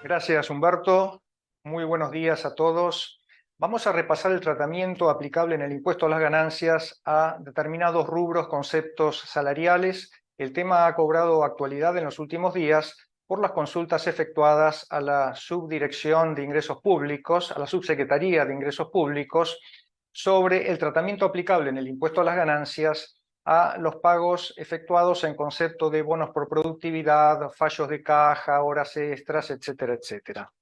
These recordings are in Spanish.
Gracias, Humberto. Muy buenos días a todos. Vamos a repasar el tratamiento aplicable en el impuesto a las ganancias a determinados rubros, conceptos salariales. El tema ha cobrado actualidad en los últimos días por las consultas efectuadas a la Subdirección de Ingresos Públicos, a la Subsecretaría de Ingresos Públicos, sobre el tratamiento aplicable en el impuesto a las ganancias a los pagos efectuados en concepto de bonos por productividad, fallos de caja, horas extras, etcétera, etcétera.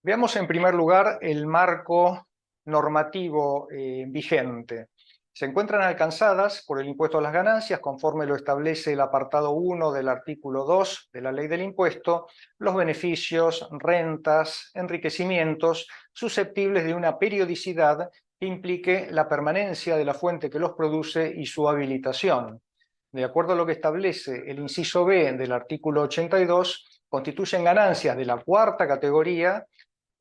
Veamos en primer lugar el marco normativo vigente. Se encuentran alcanzadas por el impuesto a las ganancias, conforme lo establece el apartado 1 del artículo 2 de la Ley del Impuesto, los beneficios, rentas, enriquecimientos susceptibles de una periodicidad que implique la permanencia de la fuente que los produce y su habilitación. De acuerdo a lo que establece el inciso B del artículo 82, constituyen ganancias de la cuarta categoría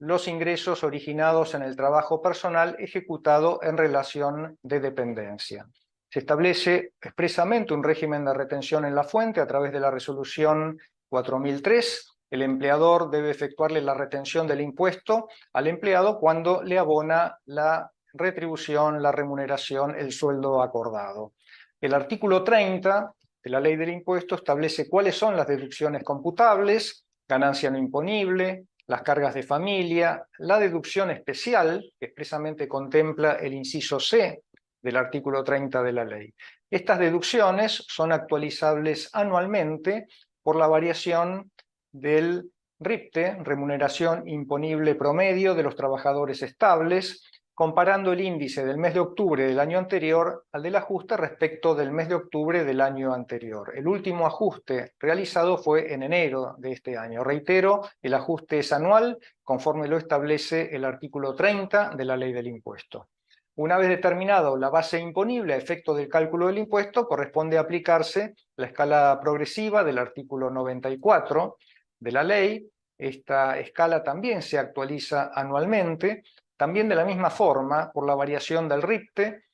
los ingresos originados en el trabajo personal ejecutado en relación de dependencia. Se establece expresamente un régimen de retención en la fuente a través de la resolución 4003. El empleador debe efectuarle la retención del impuesto al empleado cuando le abona la retribución, la remuneración, el sueldo acordado. El artículo 30 de la Ley del Impuesto establece cuáles son las deducciones computables, ganancia no imponible, las cargas de familia, la deducción especial, que expresamente contempla el inciso C del artículo 30 de la ley. Estas deducciones son actualizables anualmente por la variación del RIPTE, remuneración imponible promedio de los trabajadores estables, comparando el índice del mes de octubre del año anterior al del ajuste respecto del mes de octubre del año anterior. El último ajuste realizado fue en enero de este año. Reitero, el ajuste es anual, conforme lo establece el artículo 30 de la Ley del Impuesto. Una vez determinado la base imponible a efecto del cálculo del impuesto, corresponde aplicarse la escala progresiva del artículo 94 de la ley. Esta escala también se actualiza anualmente, también de la misma forma por la variación del RIPTE,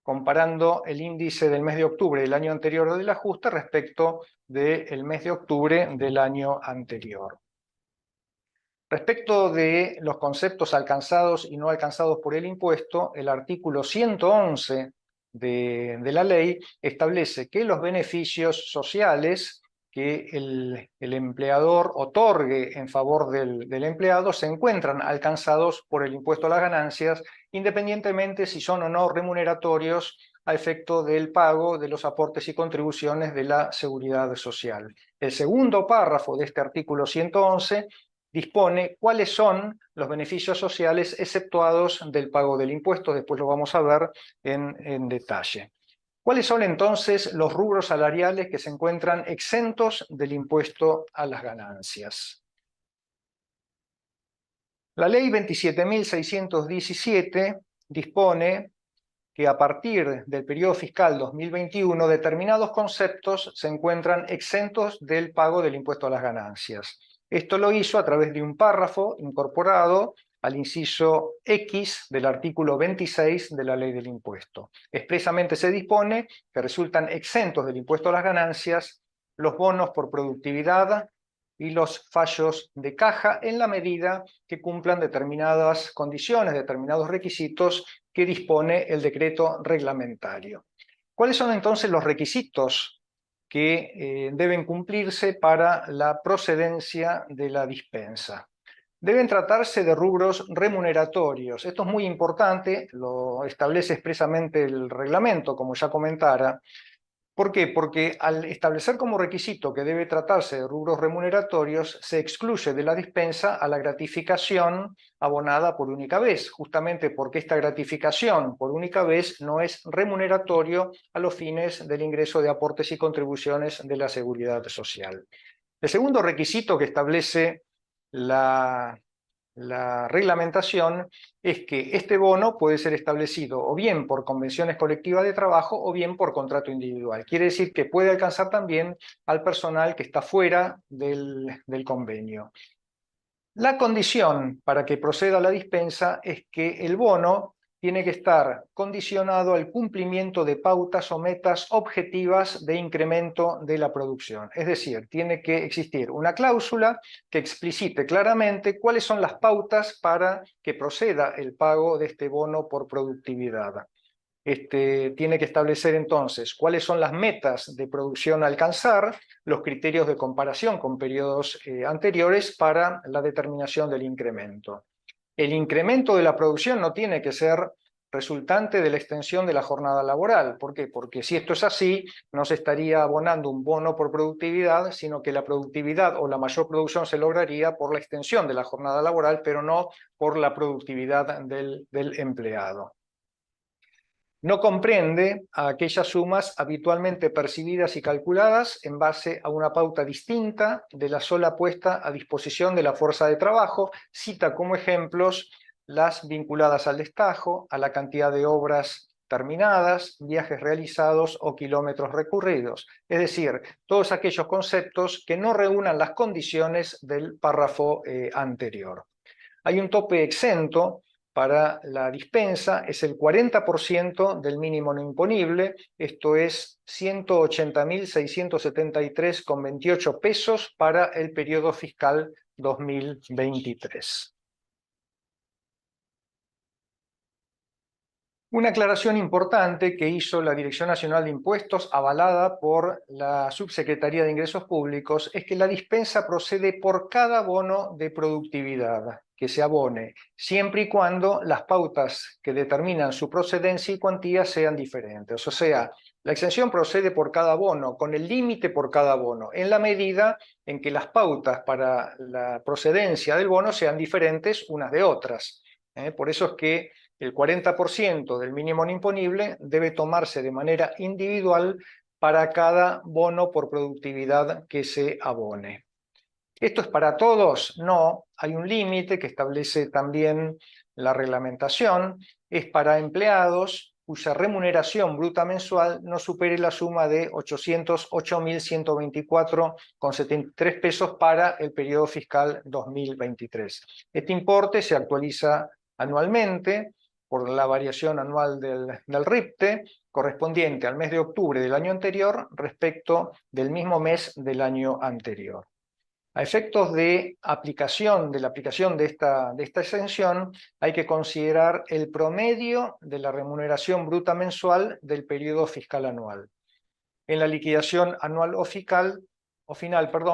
comparando el índice del mes de octubre del año anterior del ajuste respecto del mes de octubre del año anterior. Respecto de los conceptos alcanzados y no alcanzados por el impuesto, el artículo 111 de la ley establece que los beneficios sociales que el empleador otorgue en favor del empleado se encuentran alcanzados por el impuesto a las ganancias, independientemente si son o no remuneratorios a efecto del pago de los aportes y contribuciones de la seguridad social. El segundo párrafo de este artículo 111 dispone cuáles son los beneficios sociales exceptuados del pago del impuesto. Después lo vamos a ver en detalle. ¿Cuáles son entonces los rubros salariales que se encuentran exentos del impuesto a las ganancias? La ley 27.617 dispone que a partir del periodo fiscal 2021 determinados conceptos se encuentran exentos del pago del impuesto a las ganancias. Esto lo hizo a través de un párrafo incorporado al inciso X del artículo 26 de la Ley del Impuesto. Expresamente se dispone que resultan exentos del impuesto a las ganancias los bonos por productividad y los fallos de caja en la medida que cumplan determinadas condiciones, determinados requisitos que dispone el decreto reglamentario. ¿Cuáles son entonces los requisitos que deben cumplirse para la procedencia de la dispensa? Deben tratarse de rubros remuneratorios. Esto es muy importante, lo establece expresamente el reglamento, como ya comentara. ¿Por qué? Porque al establecer como requisito que debe tratarse de rubros remuneratorios, se excluye de la dispensa a la gratificación abonada por única vez, justamente porque esta gratificación por única vez no es remuneratorio a los fines del ingreso de aportes y contribuciones de la seguridad social. El segundo requisito que establece la reglamentación es que este bono puede ser establecido o bien por convenciones colectivas de trabajo o bien por contrato individual. Quiere decir que puede alcanzar también al personal que está fuera del convenio. La condición para que proceda la dispensa es que el bono tiene que estar condicionado al cumplimiento de pautas o metas objetivas de incremento de la producción. Es decir, tiene que existir una cláusula que explicite claramente cuáles son las pautas para que proceda el pago de este bono por productividad. Tiene que establecer entonces cuáles son las metas de producción a alcanzar, los criterios de comparación con periodos anteriores para la determinación del incremento. El incremento de la producción no tiene que ser resultante de la extensión de la jornada laboral. ¿Por qué? Porque si esto es así, no se estaría abonando un bono por productividad, sino que la productividad o la mayor producción se lograría por la extensión de la jornada laboral, pero no por la productividad del empleado. No comprende a aquellas sumas habitualmente percibidas y calculadas en base a una pauta distinta de la sola puesta a disposición de la fuerza de trabajo. Cita como ejemplos las vinculadas al destajo, a la cantidad de obras terminadas, viajes realizados o kilómetros recorridos. Es decir, todos aquellos conceptos que no reúnan las condiciones del párrafo anterior. Hay un tope exento para la dispensa, es el 40% del mínimo no imponible, esto es 180.673,28 pesos para el periodo fiscal 2023. Una aclaración importante que hizo la Dirección Nacional de Impuestos, avalada por la Subsecretaría de Ingresos Públicos, es que la dispensa procede por cada bono de productividad que se abone, siempre y cuando las pautas que determinan su procedencia y cuantía sean diferentes. O sea, la exención procede por cada bono, con el límite por cada bono, en la medida en que las pautas para la procedencia del bono sean diferentes unas de otras. Por eso es que el 40% del mínimo no imponible debe tomarse de manera individual para cada bono por productividad que se abone. ¿Esto es para todos? No, hay un límite que establece también la reglamentación, es para empleados cuya remuneración bruta mensual no supere la suma de 808.124,73 pesos para el periodo fiscal 2023. Este importe se actualiza anualmente por la variación anual del RIPTE, correspondiente al mes de octubre del año anterior respecto del mismo mes del año anterior. A efectos de la aplicación de esta exención, hay que considerar el promedio de la remuneración bruta mensual del periodo fiscal anual. En la liquidación anual o final,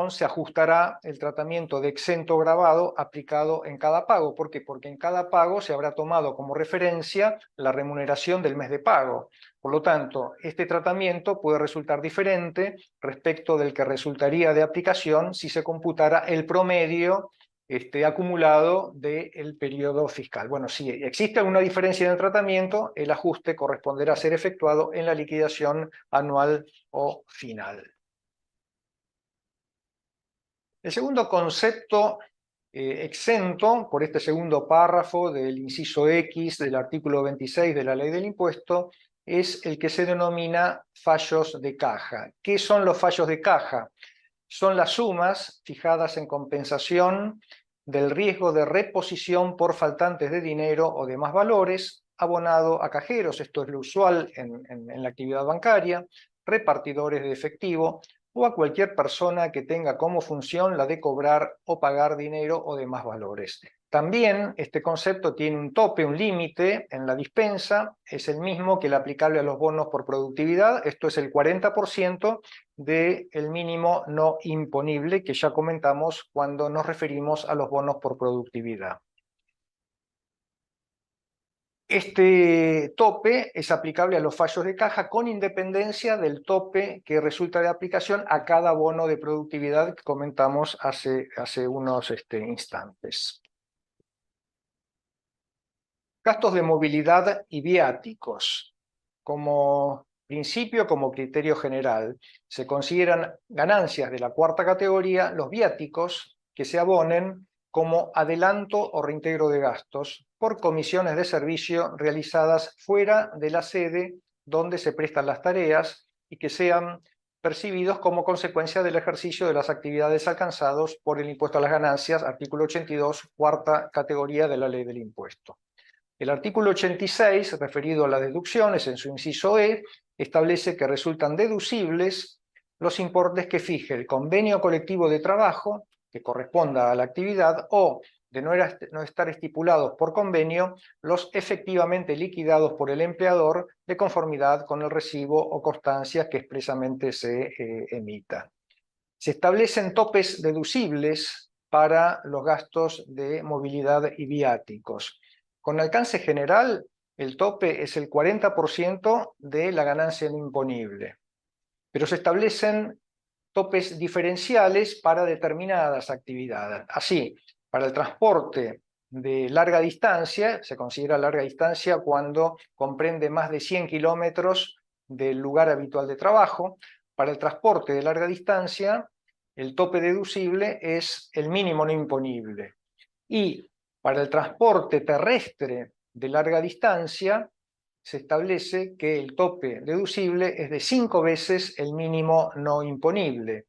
se ajustará el tratamiento de exento gravado aplicado en cada pago. ¿Por qué? Porque en cada pago se habrá tomado como referencia la remuneración del mes de pago. Por lo tanto, este tratamiento puede resultar diferente respecto del que resultaría de aplicación si se computara el promedio acumulado del periodo fiscal. Bueno, si existe alguna diferencia en el tratamiento, el ajuste corresponderá a ser efectuado en la liquidación anual o final. El segundo concepto exento por este segundo párrafo del inciso X del artículo 26 de la Ley del Impuesto es el que se denomina fallos de caja. ¿Qué son los fallos de caja? Son las sumas fijadas en compensación del riesgo de reposición por faltantes de dinero o demás valores, abonado a cajeros, esto es lo usual en la actividad bancaria, repartidores de efectivo, o a cualquier persona que tenga como función la de cobrar o pagar dinero o demás valores. También este concepto tiene un tope, un límite en la dispensa, es el mismo que el aplicable a los bonos por productividad, esto es el 40% del mínimo no imponible que ya comentamos cuando nos referimos a los bonos por productividad. Este tope es aplicable a los fallos de caja con independencia del tope que resulta de aplicación a cada bono de productividad que comentamos hace unos instantes. Gastos de movilidad y viáticos. Como principio, como criterio general, se consideran ganancias de la cuarta categoría los viáticos que se abonen como adelanto o reintegro de gastos por comisiones de servicio realizadas fuera de la sede donde se prestan las tareas y que sean percibidos como consecuencia del ejercicio de las actividades alcanzados por el impuesto a las ganancias, artículo 82, cuarta categoría de la Ley del Impuesto. El artículo 86, referido a las deducciones, en su inciso E, establece que resultan deducibles los importes que fije el convenio colectivo de trabajo, que corresponda a la actividad, o, de no estar estipulados por convenio, los efectivamente liquidados por el empleador de conformidad con el recibo o constancia que expresamente se emita. Se establecen topes deducibles para los gastos de movilidad y viáticos. Con alcance general, el tope es el 40% de la ganancia no imponible, pero se establecen topes diferenciales para determinadas actividades. Así, para el transporte de larga distancia, se considera larga distancia cuando comprende más de 100 kilómetros del lugar habitual de trabajo. Para el transporte de larga distancia, el tope deducible es el mínimo no imponible. Y para el transporte terrestre de larga distancia, se establece que el tope deducible es de 5 veces el mínimo no imponible.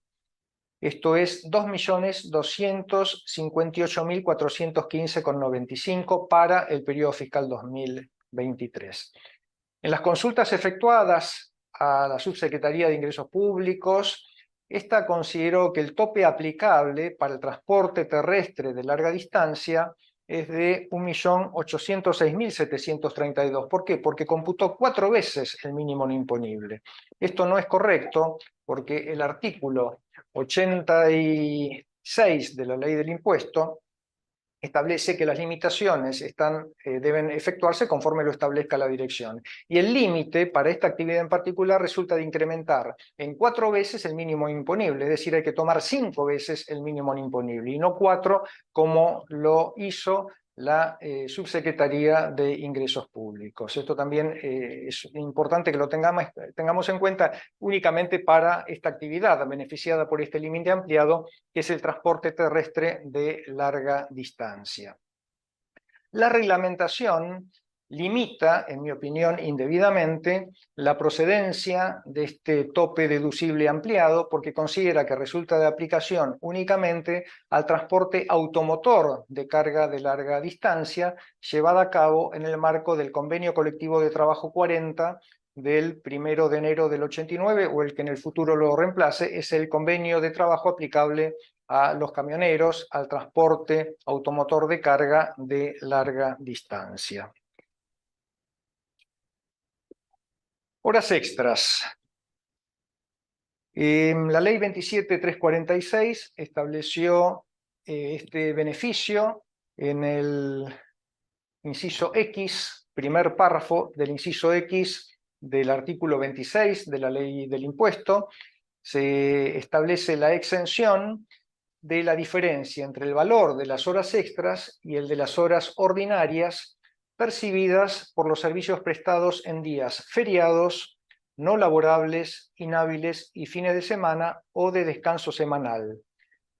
Esto es 2.258.415,95 para el periodo fiscal 2023. En las consultas efectuadas a la Subsecretaría de Ingresos Públicos, esta consideró que el tope aplicable para el transporte terrestre de larga distancia es de 1.806.732. ¿Por qué? Porque computó 4 veces el mínimo no imponible. Esto no es correcto porque el artículo 86 de la Ley del Impuesto establece que las limitaciones deben efectuarse conforme lo establezca la dirección. Y el límite para esta actividad en particular resulta de incrementar en 4 veces el mínimo imponible, es decir, hay que tomar 5 veces el mínimo imponible y no 4 como lo hizo la Subsecretaría de Ingresos Públicos. Esto también es importante que lo tengamos en cuenta únicamente para esta actividad beneficiada por este límite ampliado, que es el transporte terrestre de larga distancia. La reglamentación limita, en mi opinión, indebidamente la procedencia de este tope deducible ampliado porque considera que resulta de aplicación únicamente al transporte automotor de carga de larga distancia llevada a cabo en el marco del Convenio Colectivo de Trabajo 40 del 1 de enero del 89, o el que en el futuro lo reemplace, es el convenio de trabajo aplicable a los camioneros, al transporte automotor de carga de larga distancia. Horas extras. La ley 27.346 estableció este beneficio en el inciso X, primer párrafo del inciso X del artículo 26 de la ley del impuesto. Se establece la exención de la diferencia entre el valor de las horas extras y el de las horas ordinarias percibidas por los servicios prestados en días feriados, no laborables, inhábiles y fines de semana o de descanso semanal,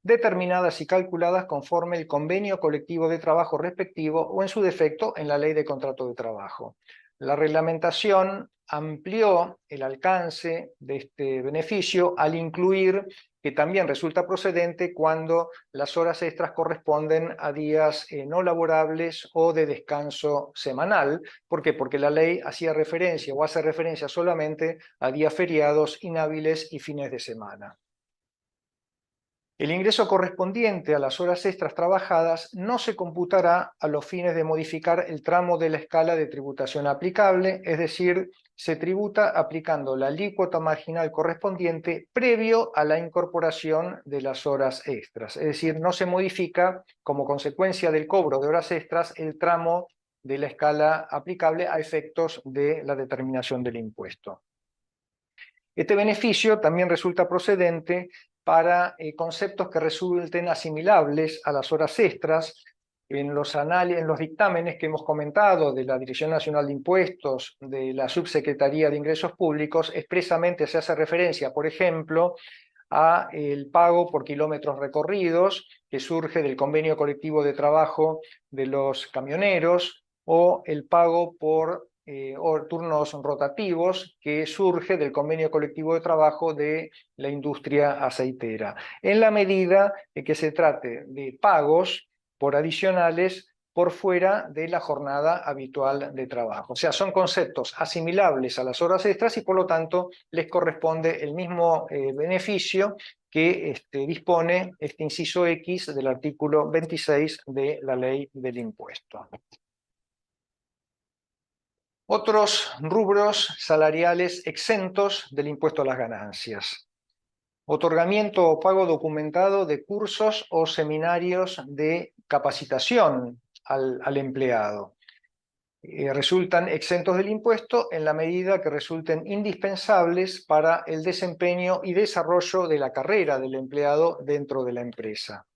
determinadas y calculadas conforme el convenio colectivo de trabajo respectivo o en su defecto en la ley de contrato de trabajo. La reglamentación amplió el alcance de este beneficio al incluir que también resulta procedente cuando las horas extras corresponden a días no laborables o de descanso semanal. ¿Por qué? Porque la ley hacía referencia o hace referencia solamente a días feriados, inhábiles y fines de semana. El ingreso correspondiente a las horas extras trabajadas no se computará a los fines de modificar el tramo de la escala de tributación aplicable, es decir, se tributa aplicando la alícuota marginal correspondiente previo a la incorporación de las horas extras. Es decir, no se modifica como consecuencia del cobro de horas extras el tramo de la escala aplicable a efectos de la determinación del impuesto. Este beneficio también resulta procedente para conceptos que resulten asimilables a las horas extras. En los dictámenes que hemos comentado de la Dirección Nacional de Impuestos, de la Subsecretaría de Ingresos Públicos, expresamente se hace referencia, por ejemplo, a el pago por kilómetros recorridos, que surge del convenio colectivo de trabajo de los camioneros, o el pago por o turnos rotativos, que surge del convenio colectivo de trabajo de la industria aceitera, en la medida en que se trate de pagos por adicionales por fuera de la jornada habitual de trabajo. O sea, son conceptos asimilables a las horas extras y por lo tanto les corresponde el mismo beneficio que dispone este inciso X del artículo 26 de la ley del impuesto. Otros rubros salariales exentos del impuesto a las ganancias. Otorgamiento o pago documentado de cursos o seminarios de capacitación al empleado. Resultan exentos del impuesto en la medida que resulten indispensables para el desempeño y desarrollo de la carrera del empleado dentro de la empresa.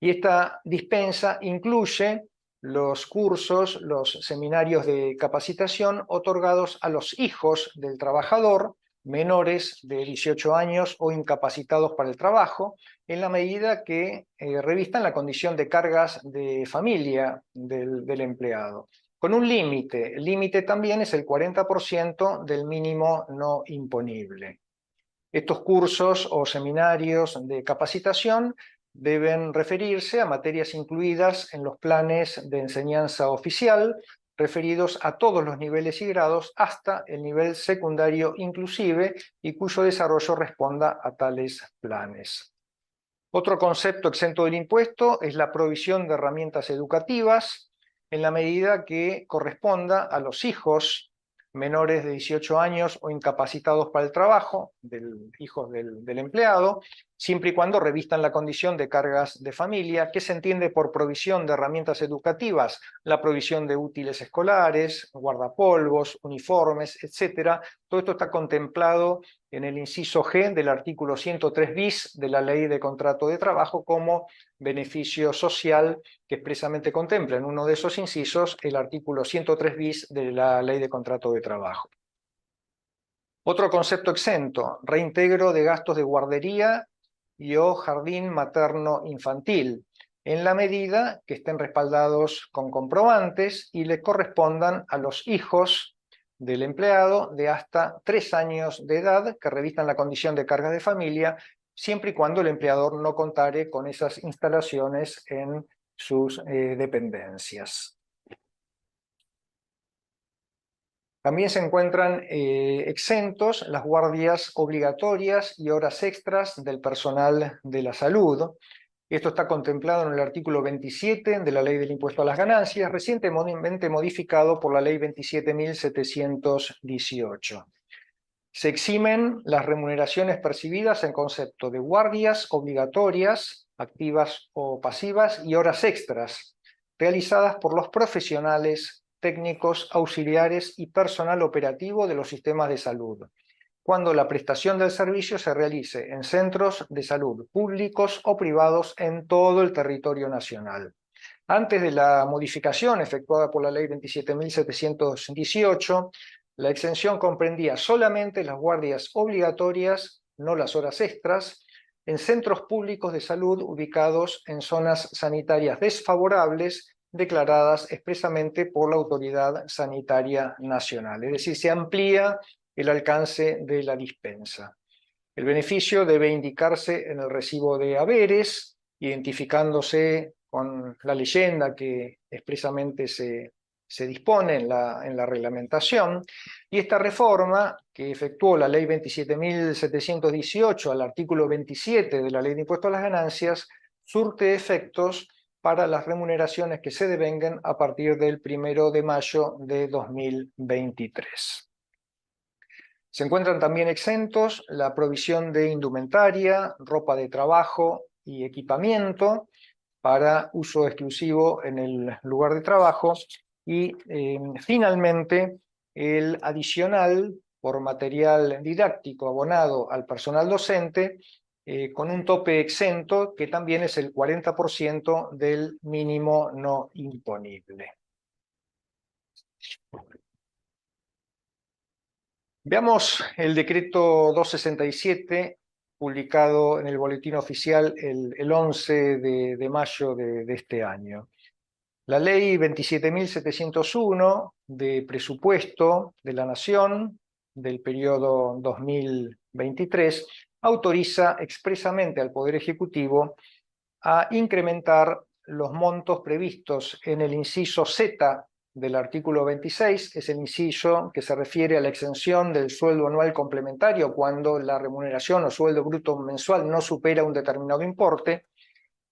Y esta dispensa incluye los cursos, los seminarios de capacitación otorgados a los hijos del trabajador, menores de 18 años o incapacitados para el trabajo, en la medida que revistan la condición de cargas de familia del empleado. Con un límite, el límite también es el 40% del mínimo no imponible. Estos cursos o seminarios de capacitación deben referirse a materias incluidas en los planes de enseñanza oficial, referidos a todos los niveles y grados hasta el nivel secundario inclusive y cuyo desarrollo responda a tales planes. Otro concepto exento del impuesto es la provisión de herramientas educativas en la medida que corresponda a los hijos menores de 18 años o incapacitados para el trabajo, hijos del empleado, siempre y cuando revistan la condición de cargas de familia. ¿Qué se entiende por provisión de herramientas educativas? La provisión de útiles escolares, guardapolvos, uniformes, etc. Todo esto está contemplado en el inciso G del artículo 103 bis de la Ley de Contrato de Trabajo como beneficio social que expresamente contempla en uno de esos incisos el artículo 103 bis de la Ley de Contrato de Trabajo. Otro concepto exento, reintegro de gastos de guardería y o jardín materno-infantil, en la medida que estén respaldados con comprobantes y le correspondan a los hijos del empleado de hasta 3 años de edad que revistan la condición de carga de familia, siempre y cuando el empleador no contare con esas instalaciones en sus dependencias. También se encuentran exentos las guardias obligatorias y horas extras del personal de la salud. Esto está contemplado en el artículo 27 de la Ley del Impuesto a las Ganancias, recientemente modificado por la Ley 27.718. Se eximen las remuneraciones percibidas en concepto de guardias obligatorias, activas o pasivas, y horas extras, realizadas por los profesionales, técnicos, auxiliares y personal operativo de los sistemas de salud, cuando la prestación del servicio se realice en centros de salud públicos o privados en todo el territorio nacional. Antes de la modificación efectuada por la Ley 27.718, la exención comprendía solamente las guardias obligatorias, no las horas extras, en centros públicos de salud ubicados en zonas sanitarias desfavorables declaradas expresamente por la Autoridad Sanitaria Nacional. Es decir, se amplía el alcance de la dispensa. El beneficio debe indicarse en el recibo de haberes, identificándose con la leyenda que expresamente se dispone en la reglamentación, y esta reforma que efectuó la Ley 27.718 al artículo 27 de la Ley de Impuesto a las Ganancias surte efectos para las remuneraciones que se devenguen a partir del 1 de mayo de 2023. Se encuentran también exentos la provisión de indumentaria, ropa de trabajo y equipamiento para uso exclusivo en el lugar de trabajo y finalmente el adicional por material didáctico abonado al personal docente con un tope exento que también es el 40% del mínimo no imponible. Veamos el decreto 267, publicado en el Boletín Oficial el 11 de mayo de este año. La Ley 27.701 de Presupuesto de la Nación del periodo 2023 autoriza expresamente al Poder Ejecutivo a incrementar los montos previstos en el inciso Z del artículo 26, es el inciso que se refiere a la exención del sueldo anual complementario cuando la remuneración o sueldo bruto mensual no supera un determinado importe,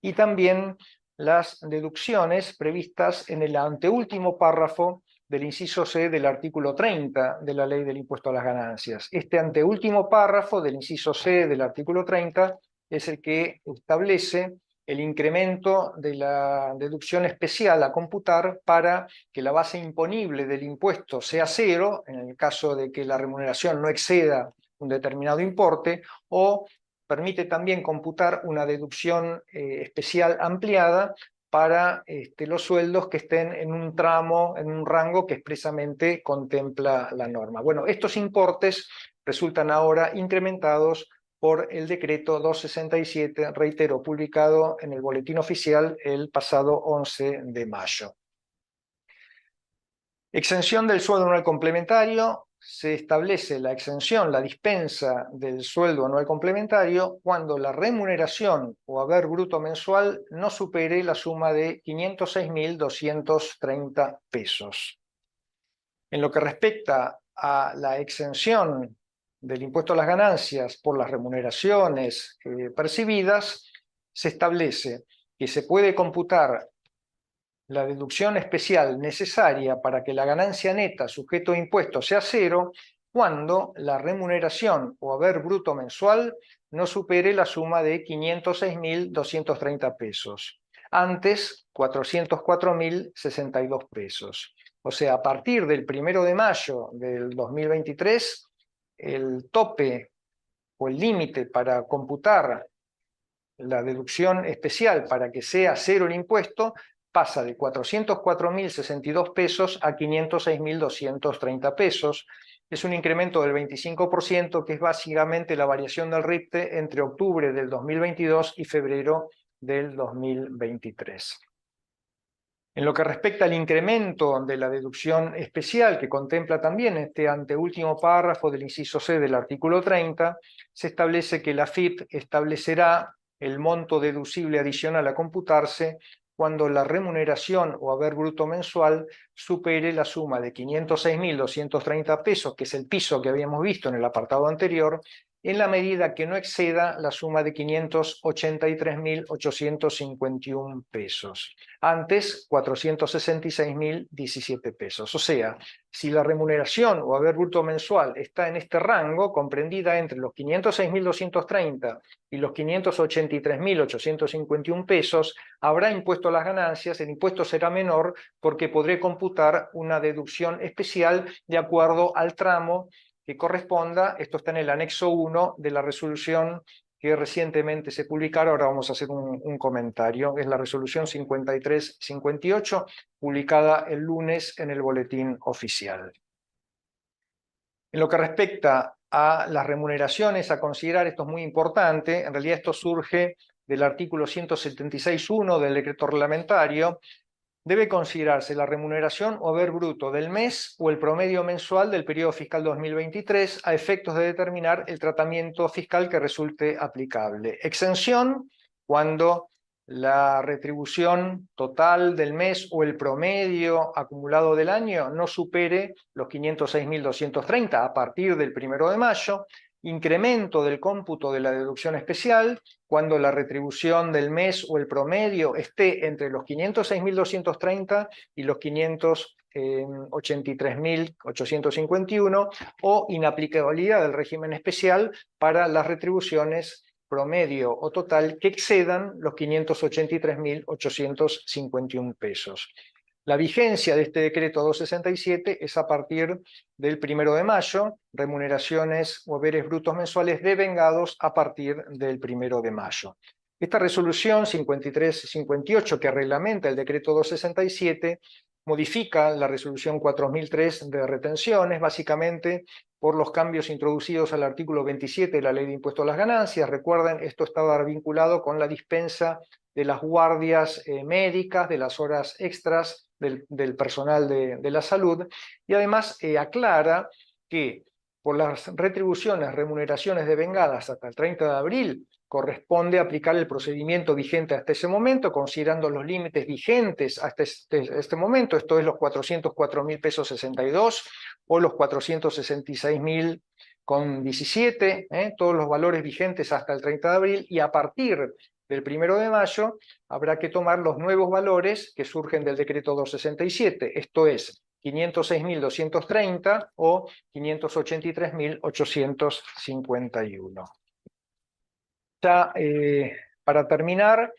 y también las deducciones previstas en el anteúltimo párrafo del inciso C del artículo 30 de la Ley del Impuesto a las Ganancias. Este anteúltimo párrafo del inciso C del artículo 30 es el que establece el incremento de la deducción especial a computar para que la base imponible del impuesto sea cero, en el caso de que la remuneración no exceda un determinado importe, o permite también computar una deducción especial ampliada para los sueldos que estén en un tramo, en un rango que expresamente contempla la norma. Bueno, estos importes resultan ahora incrementados por el decreto 267, reitero, publicado en el Boletín Oficial el pasado 11 de mayo. Exención del sueldo anual complementario. Se establece la exención, la dispensa del sueldo anual complementario cuando la remuneración o haber bruto mensual no supere la suma de 506.230 pesos. En lo que respecta a la exención del impuesto a las ganancias por las remuneraciones percibidas, se establece que se puede computar la deducción especial necesaria para que la ganancia neta sujeto a impuestos sea cero cuando la remuneración o haber bruto mensual no supere la suma de 506.230 pesos. Antes, 404.062 pesos. O sea, a partir del 1 de mayo del 2023, el tope o el límite para computar la deducción especial para que sea cero el impuesto pasa de 404.062 pesos a 506.230 pesos. Es un incremento del 25%, que es básicamente la variación del RIPTE entre octubre del 2022 y febrero del 2023. En lo que respecta al incremento de la deducción especial, que contempla también este anteúltimo párrafo del inciso C del artículo 30, se establece que la AFIP establecerá el monto deducible adicional a computarse cuando la remuneración o haber bruto mensual supere la suma de 506.230 pesos, que es el piso que habíamos visto en el apartado anterior, en la medida que no exceda la suma de 583.851 pesos. Antes, 466.017 pesos. O sea, si la remuneración o haber bruto mensual está en este rango, comprendida entre los 506.230 y los 583.851 pesos, habrá impuesto a las ganancias. El impuesto será menor porque podré computar una deducción especial de acuerdo al tramo que corresponda. Esto está en el anexo 1 de la resolución que recientemente se publicaron. Ahora vamos a hacer un comentario. Es la resolución 5358, publicada el lunes en el Boletín Oficial. En lo que respecta a las remuneraciones a considerar, esto es muy importante. En realidad esto surge del artículo 176.1 del decreto reglamentario. Debe considerarse la remuneración o haber bruto del mes o el promedio mensual del periodo fiscal 2023 a efectos de determinar el tratamiento fiscal que resulte aplicable. Exención cuando la retribución total del mes o el promedio acumulado del año no supere los 506.230 a partir del 1 de mayo. Incremento del cómputo de la deducción especial cuando la retribución del mes o el promedio esté entre los 506.230 y los 583.851, o inaplicabilidad del régimen especial para las retribuciones promedio o total que excedan los 583.851 pesos. La vigencia de este decreto 267 es a partir del 1 de mayo, remuneraciones o haberes brutos mensuales devengados a partir del 1 de mayo. Esta resolución 5358, que reglamenta el decreto 267, modifica la resolución 4003 de retenciones, básicamente por los cambios introducidos al artículo 27 de la Ley de Impuesto a las Ganancias. Recuerden, esto estaba vinculado con la dispensa de las guardias médicas, de las horas extras del personal de la salud, y además aclara que por las retribuciones, remuneraciones devengadas hasta el 30 de abril corresponde aplicar el procedimiento vigente hasta ese momento, considerando los límites vigentes hasta este momento, esto es los 404.000 pesos 62 o los 466.000 con 17, todos los valores vigentes hasta el 30 de abril, y a partir del 1 de mayo habrá que tomar los nuevos valores que surgen del decreto 267, esto es 506.230 o 583.851. Ya para terminar,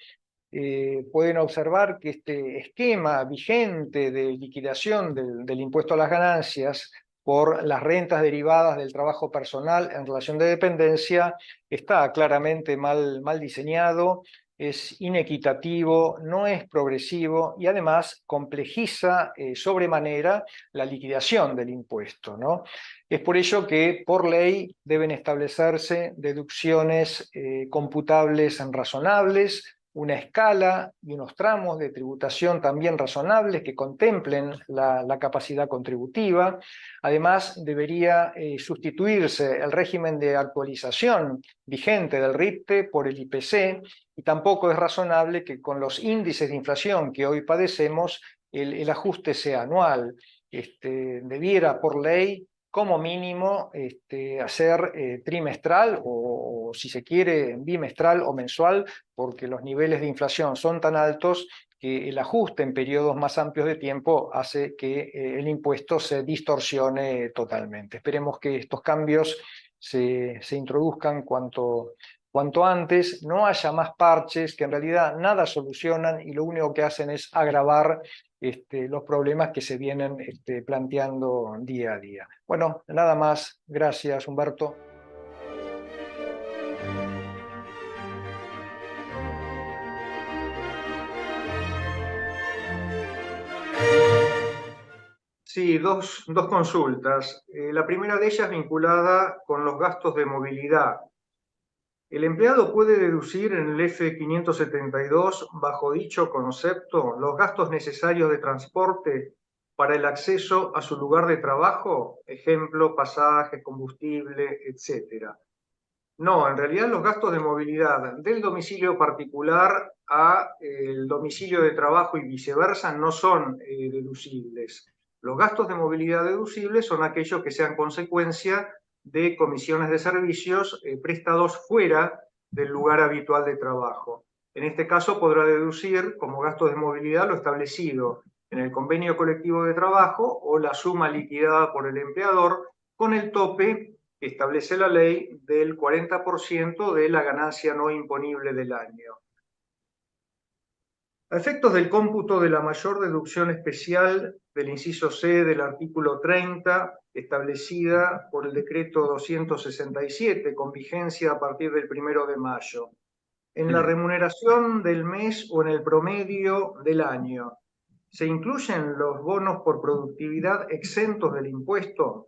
pueden observar que este esquema vigente de liquidación del impuesto a las ganancias por las rentas derivadas del trabajo personal en relación de dependencia está claramente mal diseñado, es inequitativo, no es progresivo y además complejiza sobremanera la liquidación del impuesto, ¿no? Es por ello que por ley deben establecerse deducciones computables razonables, una escala y unos tramos de tributación también razonables que contemplen la capacidad contributiva. Además, debería sustituirse el régimen de actualización vigente del RIPTE por el IPC, y tampoco es razonable que con los índices de inflación que hoy padecemos el ajuste sea anual. Debiera por ley como mínimo hacer trimestral o si se quiere bimestral o mensual, porque los niveles de inflación son tan altos que el ajuste en periodos más amplios de tiempo hace que el impuesto se distorsione totalmente. Esperemos que estos cambios se introduzcan cuanto antes, no haya más parches que en realidad nada solucionan y lo único que hacen es agravar los problemas que se vienen planteando día a día. Bueno, nada más. Gracias, Humberto. Sí, dos consultas. La primera de ellas vinculada con los gastos de movilidad. ¿El empleado puede deducir en el F572, bajo dicho concepto, los gastos necesarios de transporte para el acceso a su lugar de trabajo? Ejemplo, pasaje, combustible, etcétera. No, en realidad los gastos de movilidad del domicilio particular a el domicilio de trabajo y viceversa no son deducibles. Los gastos de movilidad deducibles son aquellos que sean consecuencia de comisiones de servicios prestados fuera del lugar habitual de trabajo. En este caso podrá deducir como gastos de movilidad lo establecido en el convenio colectivo de trabajo o la suma liquidada por el empleador con el tope que establece la ley del 40% de la ganancia no imponible del año. A efectos del cómputo de la mayor deducción especial del inciso C del artículo 30, establecida por el decreto 267, con vigencia a partir del 1 de mayo, en la remuneración del mes o en el promedio del año, ¿se incluyen los bonos por productividad exentos del impuesto?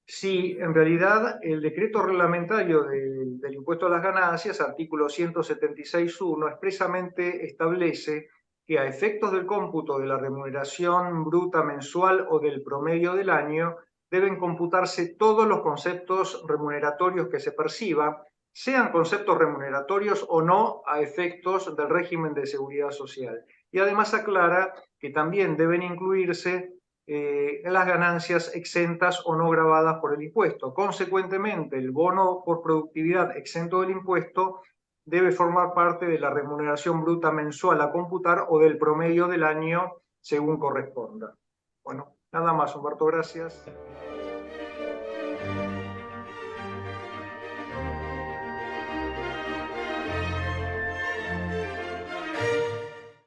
Sí, en realidad el decreto reglamentario del impuesto a las ganancias, artículo 176.1, expresamente establece que a efectos del cómputo de la remuneración bruta mensual o del promedio del año, deben computarse todos los conceptos remuneratorios que se perciban, sean conceptos remuneratorios o no a efectos del régimen de seguridad social. Y además aclara que también deben incluirse las ganancias exentas o no gravadas por el impuesto. Consecuentemente, el bono por productividad exento del impuesto debe formar parte de la remuneración bruta mensual a computar o del promedio del año según corresponda. Bueno, nada más, Humberto, gracias.